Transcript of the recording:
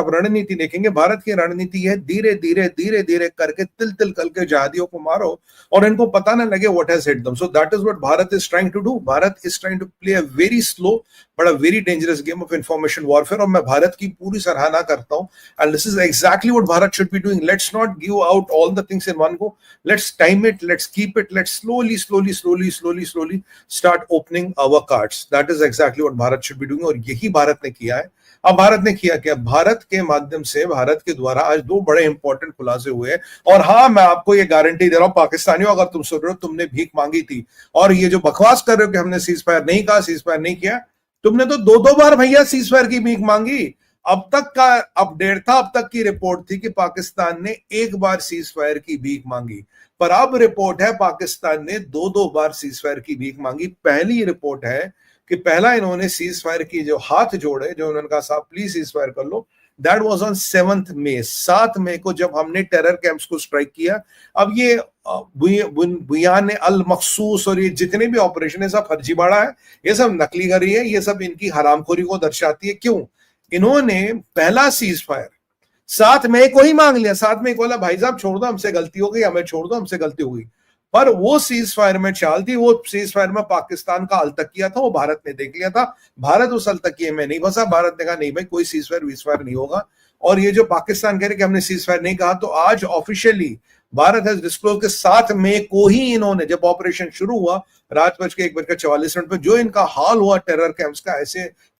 आप रणनीति देखेंगे, भारत की रणनीति है धीरे धीरे धीरे धीरे करके तिल तिल करके जहादियों को मारो और इनको पता ना लगे what has hit them. So that is what Bharat is trying to do. Bharat is trying to play a very slow but a very dangerous game of information warfare. और मैं भारत की पूरी सराहना करता हूं. And this is exactly what Bharat should be doing. Let's not give out all the things in one go. Let's time it, let's keep it, let's slowly start opening our cards. That is exactly what Bharat should be doing. और यही भारत ने किया है. अब भारत ने किया क्या? भारत के माध्यम से, भारत के द्वारा आज दो बड़े इंपॉर्टेंट खुलासे हुए हैं. और हाँ, मैं आपको ये गारंटी दे रहा हूं पाकिस्तानियों, अगर तुम सुन रहे हो, तुमने भीख मांगी थी और ये जो बकवास कर रहे हो कि हमने सीज फायर नहीं कहा, सीज फायर नहीं किया, तुमने तो दो बार भैया सीज फायर की भीख मांगी. अब तक का अपडेट था, अब तक की रिपोर्ट थी कि पाकिस्तान ने एक बार सीज फायर की भीख मांगी, पर अब रिपोर्ट है पाकिस्तान ने दो बार सीज फायर की भीख मांगी. पहली रिपोर्ट है कि पहला इन्होंने सीज फायर की जो हाथ जोड़े, जो उन्होंने कहा साहब प्लीज सीज फायर कर लो, दैट वाज ऑन 7 मई. 7 मई को जब हमने टेरर कैंप्स को स्ट्राइक किया. अब ये बुयान अल मखसूस और ये जितने भी ऑपरेशन है सब फर्जीवाड़ा है, ये सब नकली गरी है, ये सब इनकी हरामखोरी को दर्शाती है. क्यों? इन्होंने पहला सीज फायर 7 मई को ही मांग लिया. 7 मई को बोला भाई साहब छोड़ दो, हमसे गलती हो गई, हमें छोड़ दो, हमसे गलती हो गई. पर वो सीज फायर में चाल थी, वो सीज फायर में पाकिस्तान का अलतकिया था, वो भारत ने देख लिया था. भारत उस अलतकिये में नहीं फंसा. भारत ने कहा नहीं भाई कोई सीज फायर नहीं होगा. और ये जो पाकिस्तान कह रहे कि हमने सीज फायर नहीं कहा, तो आज ऑफिशियली भारत हैज डिस्क्लोज के 7 मई को ही इन्होंने, जब ऑपरेशन शुरू हुआ रात बज के 1:44 पे, जो इनका हाल हुआ टेरर कैंप्स का, ऐसे